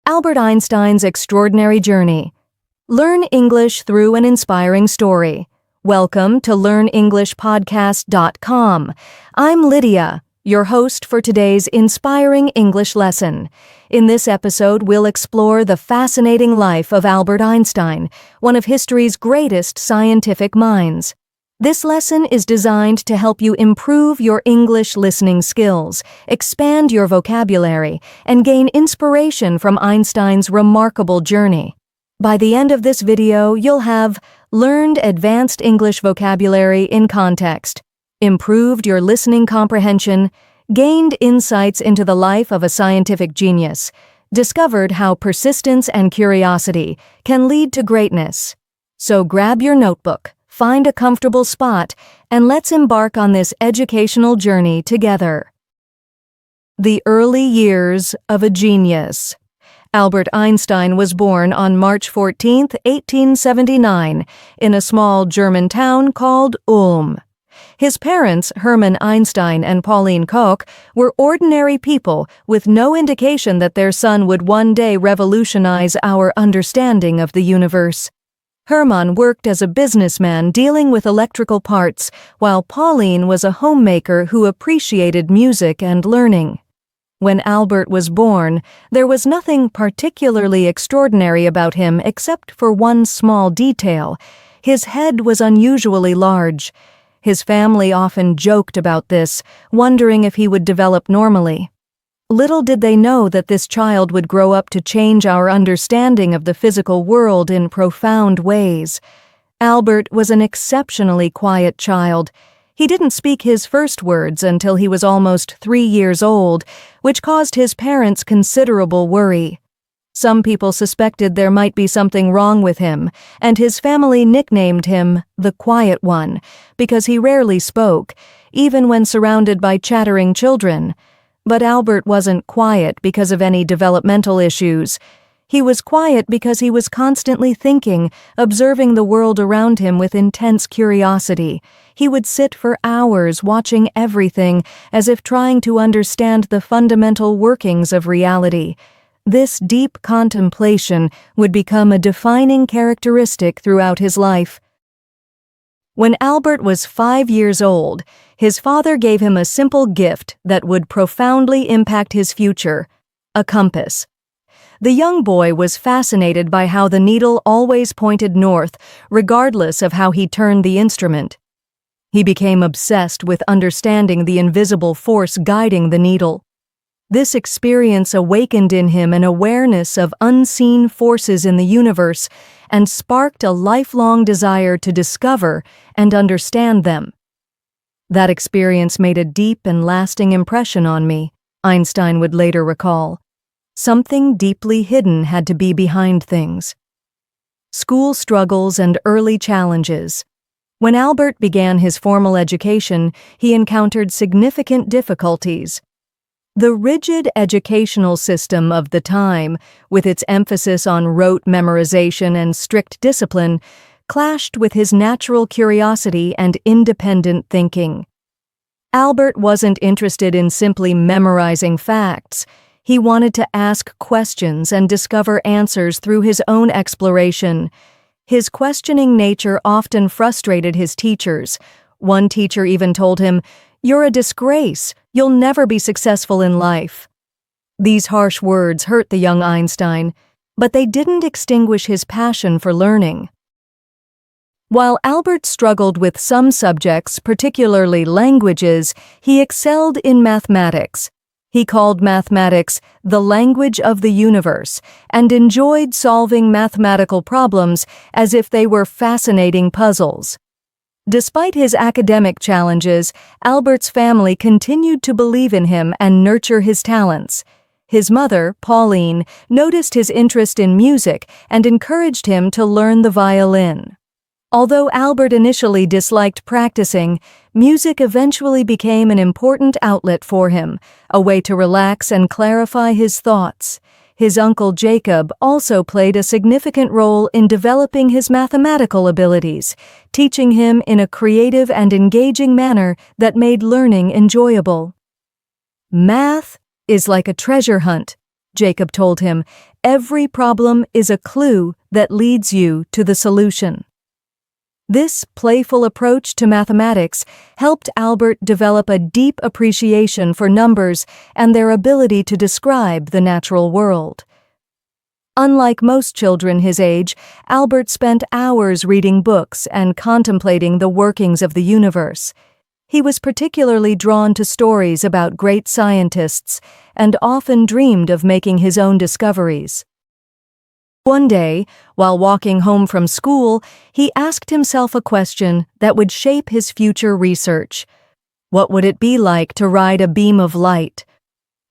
Albert Einstein's Extraordinary Journey. Learn English through an inspiring story. Welcome to LearnEnglishPodcast.com. I'm Lydia, your host for today's inspiring English lesson. In this episode, we'll explore the fascinating life of Albert Einstein, one of history's greatest scientific minds. This lesson is designed to help you improve your English listening skills, expand your vocabulary, and gain inspiration from Einstein's remarkable journey. By the end of this video, you'll have learned advanced English vocabulary in context, improved your listening comprehension, gained insights into the life of a scientific genius, discovered how persistence and curiosity can lead to greatness. So grab your notebook, find a comfortable spot, and let's embark on this educational journey together. The early years of a genius. Albert Einstein was born on March 14, 1879, in a small German town called Ulm. His parents, Hermann Einstein and Pauline Koch, were ordinary people with no indication that their son would one day revolutionize our understanding of the universe. Hermann worked as a businessman dealing with electrical parts, while Pauline was a homemaker who appreciated music and learning. When Albert was born, there was nothing particularly extraordinary about him except for one small detail. His head was unusually large. His family often joked about this, wondering if he would develop normally. Little did they know that this child would grow up to change our understanding of the physical world in profound ways. Albert was an exceptionally quiet child. He didn't speak his first words until he was almost 3 years old, which caused his parents considerable worry. Some people suspected there might be something wrong with him, and his family nicknamed him the Quiet One because he rarely spoke, even when surrounded by chattering children. But Albert wasn't quiet because of any developmental issues. He was quiet because he was constantly thinking, observing the world around him with intense curiosity. He would sit for hours watching everything, as if trying to understand the fundamental workings of reality. This deep contemplation would become a defining characteristic throughout his life. When Albert was 5 years old, his father gave him a simple gift that would profoundly impact his future: a compass. The young boy was fascinated by how the needle always pointed north, regardless of how he turned the instrument. He became obsessed with understanding the invisible force guiding the needle. This experience awakened in him an awareness of unseen forces in the universe and sparked a lifelong desire to discover and understand them. That experience made a deep and lasting impression on me, Einstein would later recall. Something deeply hidden had to be behind things. School struggles and early challenges. When Albert began his formal education, he encountered significant difficulties. The rigid educational system of the time, with its emphasis on rote memorization and strict discipline, clashed with his natural curiosity and independent thinking. Albert wasn't interested in simply memorizing facts. He wanted to ask questions and discover answers through his own exploration. His questioning nature often frustrated his teachers. One teacher even told him, "You're a disgrace. You'll never be successful in life." These harsh words hurt the young Einstein, but they didn't extinguish his passion for learning. While Albert struggled with some subjects, particularly languages, he excelled in mathematics. He called mathematics the language of the universe and enjoyed solving mathematical problems as if they were fascinating puzzles. Despite his academic challenges, Albert's family continued to believe in him and nurture his talents. His mother, Pauline, noticed his interest in music and encouraged him to learn the violin. Although Albert initially disliked practicing, music eventually became an important outlet for him, a way to relax and clarify his thoughts. His uncle Jacob also played a significant role in developing his mathematical abilities, teaching him in a creative and engaging manner that made learning enjoyable. "Math is like a treasure hunt," Jacob told him. every problem is a clue that leads you to the solution. This playful approach to mathematics helped Albert develop a deep appreciation for numbers and their ability to describe the natural world. Unlike most children his age, Albert spent hours reading books and contemplating the workings of the universe. He was particularly drawn to stories about great scientists and often dreamed of making his own discoveries. One day, while walking home from school, he asked himself a question that would shape his future research. What would it be like to ride a beam of light?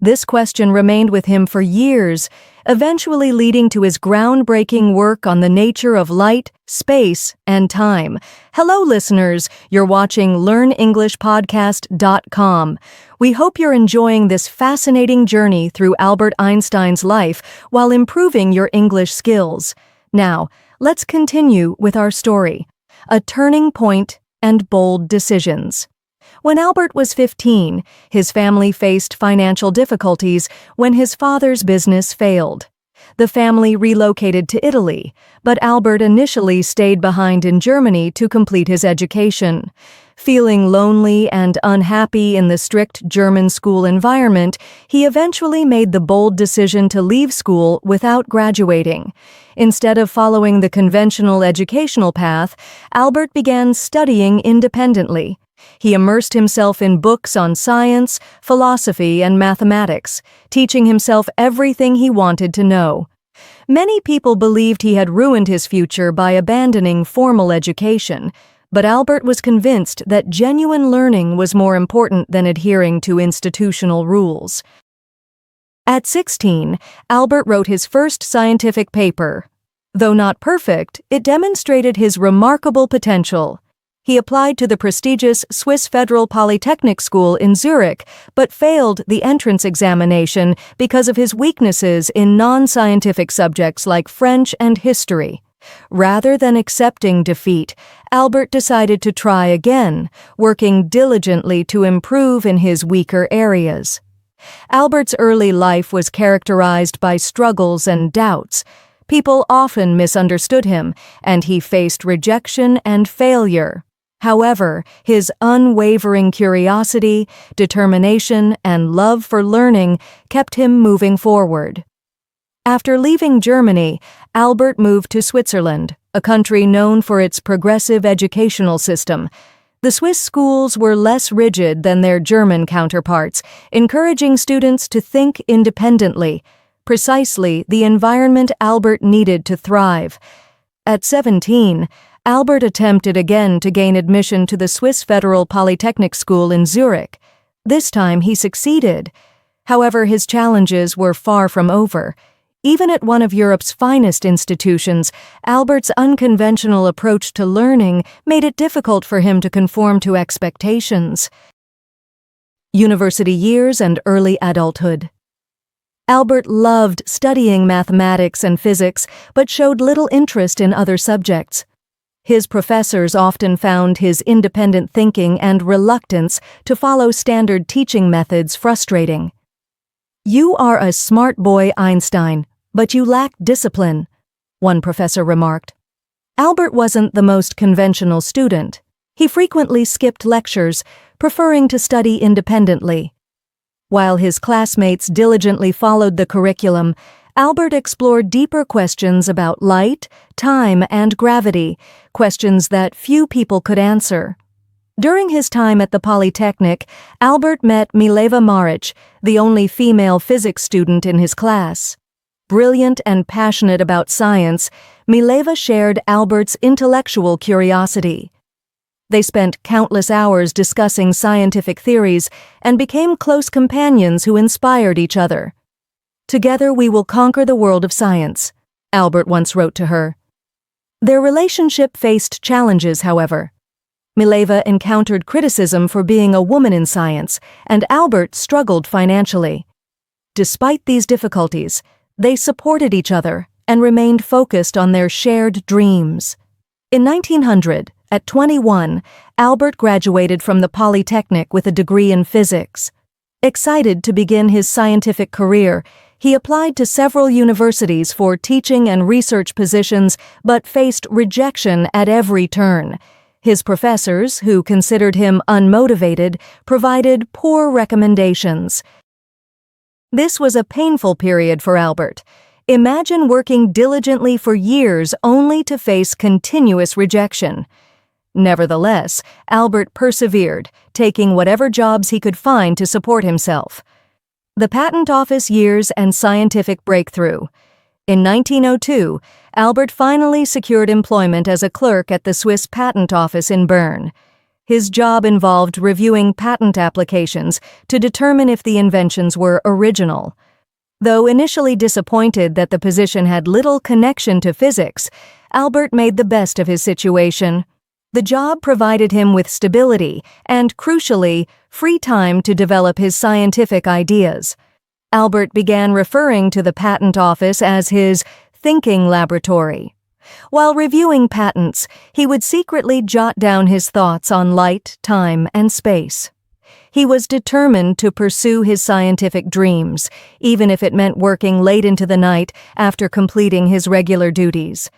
This question remained with him for years, eventually leading to his groundbreaking work on the nature of light, space, and time. Hello, listeners. You're watching LearnEnglishPodcast.com. We hope you're enjoying this fascinating journey through Albert Einstein's life while improving your English skills. Now, let's continue with our story. A turning point and bold decisions. When Albert was 15, his family faced financial difficulties when his father's business failed. The family relocated to Italy, but Albert initially stayed behind in Germany to complete his education. Feeling lonely and unhappy in the strict German school environment, he eventually made the bold decision to leave school without graduating. Instead of following the conventional educational path, Albert began studying independently. He immersed himself in books on science, philosophy, and mathematics, teaching himself everything he wanted to know. Many people believed he had ruined his future by abandoning formal education, but Albert was convinced that genuine learning was more important than adhering to institutional rules. At 16, Albert wrote his first scientific paper. Though not perfect, it demonstrated his remarkable potential. He applied to the prestigious Swiss Federal Polytechnic School in Zurich, but failed the entrance examination because of his weaknesses in non-scientific subjects like French and history. Rather than accepting defeat, Albert decided to try again, working diligently to improve in his weaker areas. Albert's early life was characterized by struggles and doubts. People often misunderstood him, and he faced rejection and failure. However, his unwavering curiosity, determination, and love for learning kept him moving forward. After leaving Germany, Albert moved to Switzerland, a country known for its progressive educational system. The Swiss schools were less rigid than their German counterparts, encouraging students to think independently, precisely the environment Albert needed to thrive. At 17, Albert attempted again to gain admission to the Swiss Federal Polytechnic School in Zurich. This time he succeeded. However, his challenges were far from over. Even at one of Europe's finest institutions, Albert's unconventional approach to learning made it difficult for him to conform to expectations. University years and early adulthood. Albert loved studying mathematics and physics, but showed little interest in other subjects. His professors often found his independent thinking and reluctance to follow standard teaching methods frustrating. "You are a smart boy, Einstein, but you lack discipline," one professor remarked. Albert wasn't the most conventional student. He frequently skipped lectures, preferring to study independently. While his classmates diligently followed the curriculum, Albert explored deeper questions about light, time, and gravity, questions that few people could answer. During his time at the Polytechnic, Albert met Mileva Maric, the only female physics student in his class. Brilliant and passionate about science, Mileva shared Albert's intellectual curiosity. They spent countless hours discussing scientific theories and became close companions who inspired each other. "Together we will conquer the world of science," Albert once wrote to her. Their relationship faced challenges, however. Mileva encountered criticism for being a woman in science, and Albert struggled financially. Despite these difficulties, they supported each other and remained focused on their shared dreams. In 1900, at 21, Albert graduated from the Polytechnic with a degree in physics. Excited to begin his scientific career, He applied to several universities for teaching and research positions, but faced rejection at every turn. His professors, who considered him unmotivated, provided poor recommendations. This was a painful period for Albert. Imagine working diligently for years only to face continuous rejection. Nevertheless, Albert persevered, taking whatever jobs he could find to support himself. The patent office years and scientific breakthrough. In 1902, Albert finally secured employment as a clerk at the Swiss Patent Office in Bern. His job involved reviewing patent applications to determine if the inventions were original. Though initially disappointed that the position had little connection to physics, Albert made the best of his situation. The job provided him with stability and, crucially, free time to develop his scientific ideas. Albert began referring to the patent office as his thinking laboratory. While reviewing patents, he would secretly jot down his thoughts on light, time, and space. He was determined to pursue his scientific dreams, even if it meant working late into the night after completing his regular duties.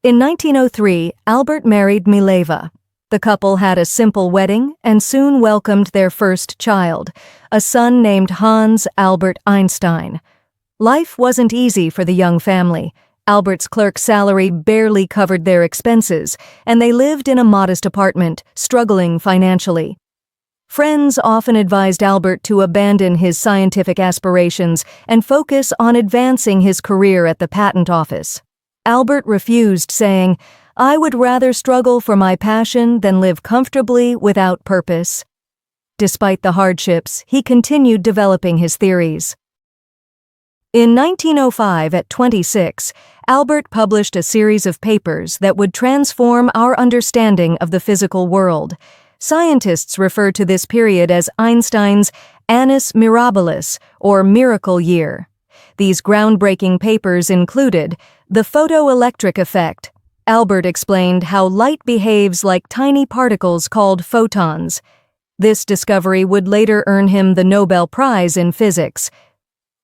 In 1903, Albert married Mileva. The couple had a simple wedding and soon welcomed their first child, a son named Hans Albert Einstein. Life wasn't easy for the young family. Albert's clerk's salary barely covered their expenses, and they lived in a modest apartment, struggling financially. Friends often advised Albert to abandon his scientific aspirations and focus on advancing his career at the patent office. Albert refused, saying, "I would rather struggle for my passion than live comfortably without purpose." Despite the hardships, he continued developing his theories. In 1905, at 26, Albert published a series of papers that would transform our understanding of the physical world. Scientists refer to this period as Einstein's annus mirabilis, or miracle year. These groundbreaking papers included the photoelectric effect. Albert explained how light behaves like tiny particles called photons. This discovery would later earn him the Nobel Prize in physics.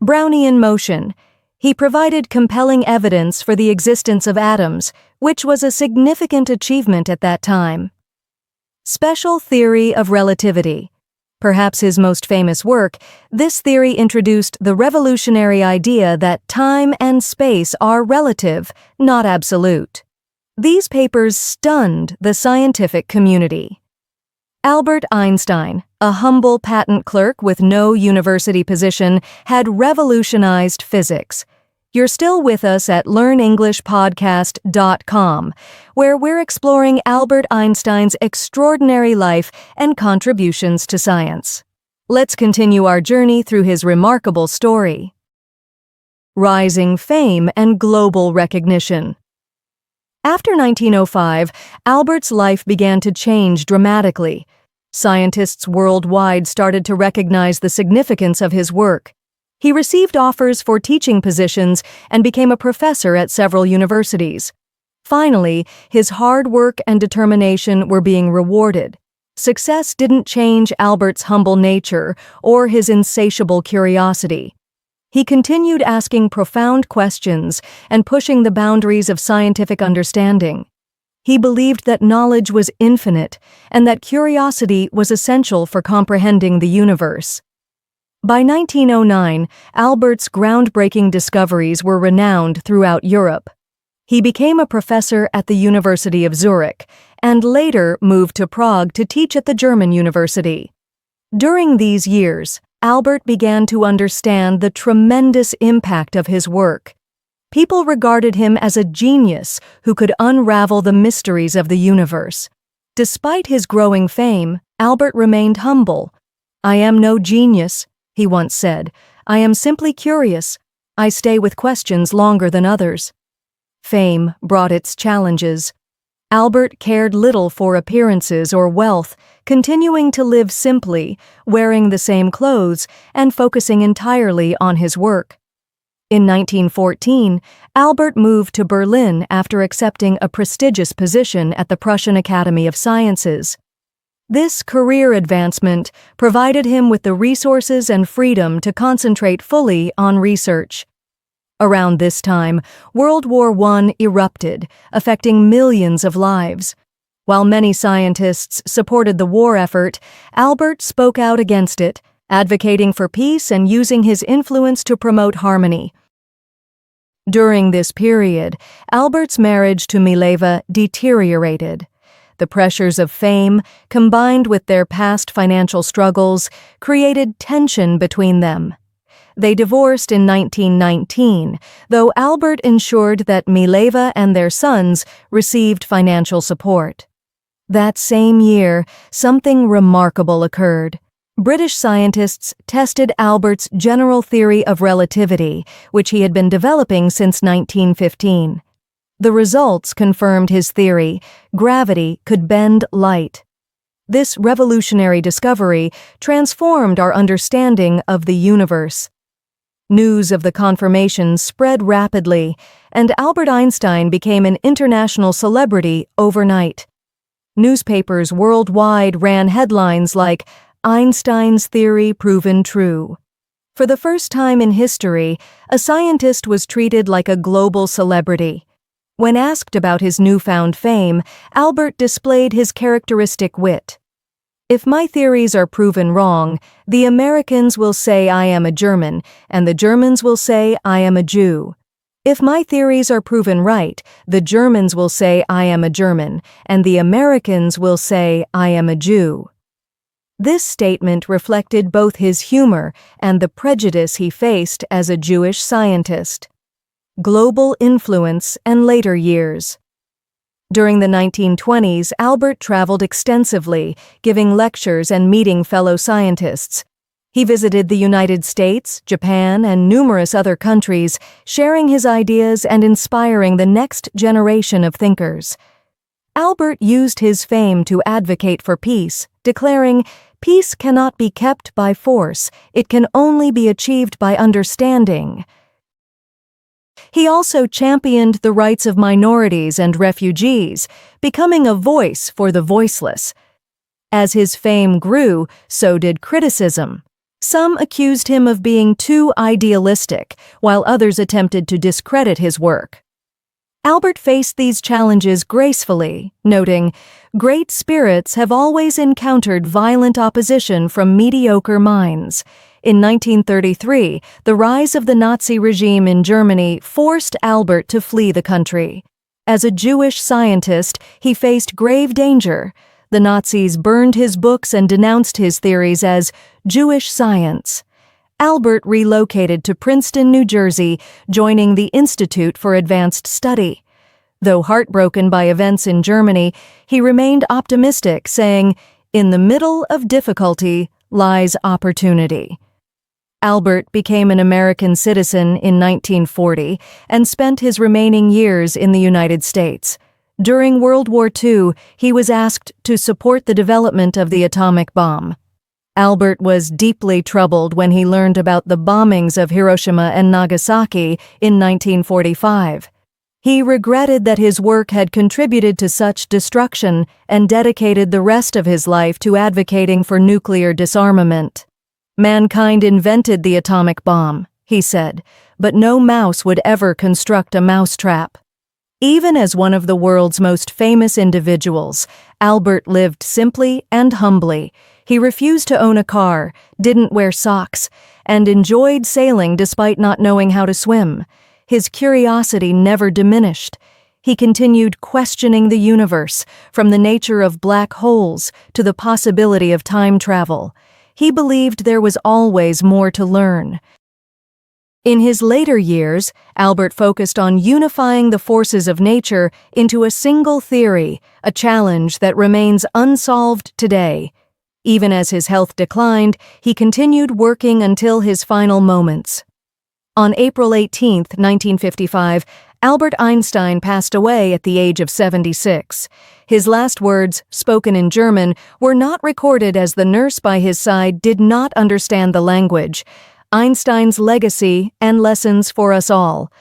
Brownian motion. He provided compelling evidence for the existence of atoms, which was a significant achievement at that time. Special theory of relativity. Perhaps his most famous work, this theory introduced the revolutionary idea that time and space are relative, not absolute. These papers stunned the scientific community. Albert Einstein, a humble patent clerk with no university position, had revolutionized physics. You're still with us at LearnEnglishPodcast.com, where we're exploring Albert Einstein's extraordinary life and contributions to science. Let's continue our journey through his remarkable story. Rising fame and global recognition. After 1905, Albert's life began to change dramatically. Scientists worldwide started to recognize the significance of his work. He received offers for teaching positions and became a professor at several universities. Finally, his hard work and determination were being rewarded. Success didn't change Albert's humble nature or his insatiable curiosity. He continued asking profound questions and pushing the boundaries of scientific understanding. He believed that knowledge was infinite and that curiosity was essential for comprehending the universe. By 1909, Albert's groundbreaking discoveries were renowned throughout Europe. He became a professor at the University of Zurich and later moved to Prague to teach at the German university. During these years, Albert began to understand the tremendous impact of his work. People regarded him as a genius who could unravel the mysteries of the universe. Despite his growing fame, Albert remained humble. "I am no genius," he once said. "I am simply curious. I stay with questions longer than others." Fame brought its challenges. Albert cared little for appearances or wealth, continuing to live simply, wearing the same clothes, and focusing entirely on his work. In 1914, Albert moved to Berlin after accepting a prestigious position at the Prussian Academy of Sciences. This career advancement provided him with the resources and freedom to concentrate fully on research. Around this time, World War I erupted, affecting millions of lives. While many scientists supported the war effort, Albert spoke out against it, advocating for peace and using his influence to promote harmony. During this period, Albert's marriage to Mileva deteriorated. The pressures of fame, combined with their past financial struggles, created tension between them. They divorced in 1919, though Albert ensured that Mileva and their sons received financial support. That same year, something remarkable occurred. British scientists tested Albert's general theory of relativity, which he had been developing since 1915. The results confirmed his theory: gravity could bend light. This revolutionary discovery transformed our understanding of the universe. News of the confirmation spread rapidly, and Albert Einstein became an international celebrity overnight. Newspapers worldwide ran headlines like, "Einstein's theory proven true." For the first time in history, a scientist was treated like a global celebrity. When asked about his newfound fame, Albert displayed his characteristic wit. "If my theories are proven wrong, the Americans will say I am a German, and the Germans will say I am a Jew. If my theories are proven right, the Germans will say I am a German, and the Americans will say I am a Jew." This statement reflected both his humor and the prejudice he faced as a Jewish scientist. Global influence and later years. During the 1920s, Albert traveled extensively, giving lectures and meeting fellow scientists. He visited the United States, Japan, and numerous other countries, sharing his ideas and inspiring the next generation of thinkers. Albert used his fame to advocate for peace, declaring, "Peace cannot be kept by force, it can only be achieved by understanding." He also championed the rights of minorities and refugees, becoming a voice for the voiceless. As his fame grew, so did criticism. Some accused him of being too idealistic, while others attempted to discredit his work. Albert faced these challenges gracefully, noting, "Great spirits have always encountered violent opposition from mediocre minds." In 1933, the rise of the Nazi regime in Germany forced Albert to flee the country. As a Jewish scientist, he faced grave danger. The Nazis burned his books and denounced his theories as Jewish science. Albert relocated to Princeton, New Jersey, joining the Institute for Advanced Study. Though heartbroken by events in Germany, he remained optimistic, saying, "In the middle of difficulty lies opportunity." Albert became an American citizen in 1940 and spent his remaining years in the United States. During World War II, he was asked to support the development of the atomic bomb. Albert was deeply troubled when he learned about the bombings of Hiroshima and Nagasaki in 1945. He regretted that his work had contributed to such destruction and dedicated the rest of his life to advocating for nuclear disarmament. "Mankind invented the atomic bomb," he said, "but no mouse would ever construct a mousetrap." Even as one of the world's most famous individuals, Albert lived simply and humbly. He refused to own a car, didn't wear socks, and enjoyed sailing despite not knowing how to swim. His curiosity never diminished. He continued questioning the universe, from the nature of black holes to the possibility of time travel. He believed there was always more to learn. In his later years, Albert focused on unifying the forces of nature into a single theory, a challenge that remains unsolved today. Even as his health declined, he continued working until his final moments. On April 18, 1955, Albert Einstein passed away at the age of 76. His last words, spoken in German, were not recorded as the nurse by his side did not understand the language. Einstein's legacy and lessons for us all.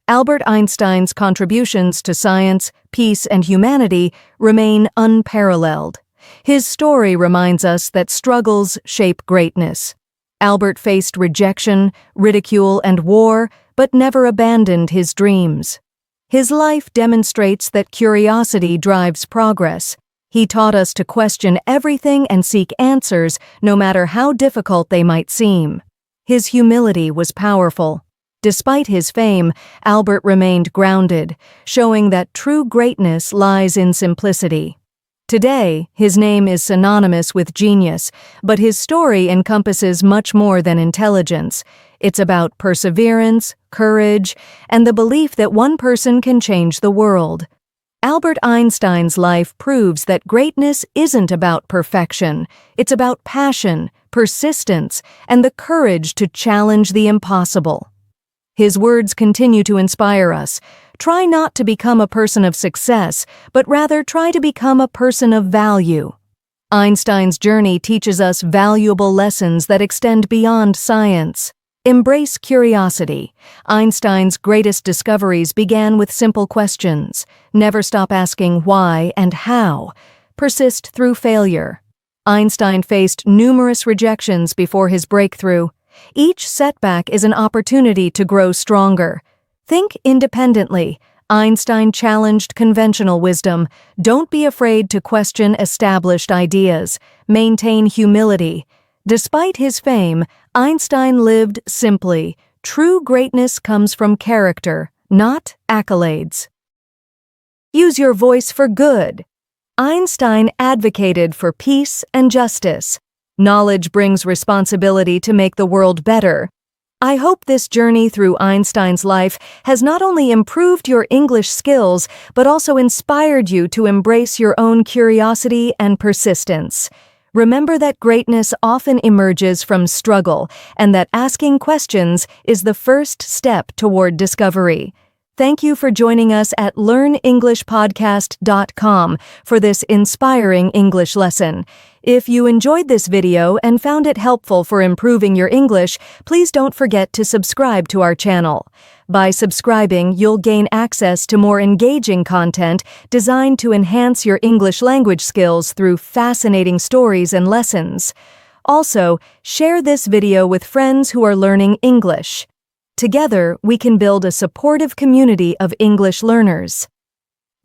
Albert Einstein's contributions to science, peace, and humanity remain unparalleled. His story reminds us that struggles shape greatness. Albert faced rejection, ridicule, and war, but never abandoned his dreams. His life demonstrates that curiosity drives progress. He taught us to question everything and seek answers, no matter how difficult they might seem. His humility was powerful. Despite his fame, Albert remained grounded, showing that true greatness lies in simplicity. Today, his name is synonymous with genius, but his story encompasses much more than intelligence. It's about perseverance, courage, and the belief that one person can change the world. Albert Einstein's life proves that greatness isn't about perfection. It's about passion, persistence, and the courage to challenge the impossible. His words continue to inspire us. Try not to become a person of success, but rather try to become a person of value. Einstein's journey teaches us valuable lessons that extend beyond science. Embrace curiosity. Einstein's greatest discoveries began with simple questions. Never stop asking why and how. Persist through failure. Einstein faced numerous rejections before his breakthrough. Each setback is an opportunity to grow stronger. Think independently. Einstein challenged conventional wisdom. Don't be afraid to question established ideas. Maintain humility. Despite his fame, Einstein lived simply. True greatness comes from character, not accolades. Use your voice for good. Einstein advocated for peace and justice. Knowledge brings responsibility to make the world better. I hope this journey through Einstein's life has not only improved your English skills, but also inspired you to embrace your own curiosity and persistence. Remember that greatness often emerges from struggle, and that asking questions is the first step toward discovery. Thank you for joining us at LearnEnglishPodcast.com for this inspiring English lesson. If you enjoyed this video and found it helpful for improving your English, please don't forget to subscribe to our channel. By subscribing, you'll gain access to more engaging content designed to enhance your English language skills through fascinating stories and lessons. Also, share this video with friends who are learning English. Together, we can build a supportive community of English learners.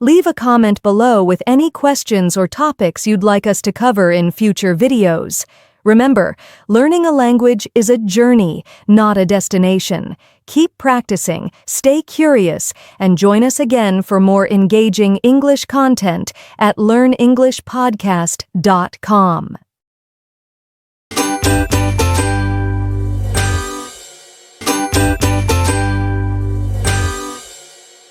Leave a comment below with any questions or topics you'd like us to cover in future videos. Remember, learning a language is a journey, not a destination. Keep practicing, stay curious, and join us again for more engaging English content at LearnEnglishPodcast.com.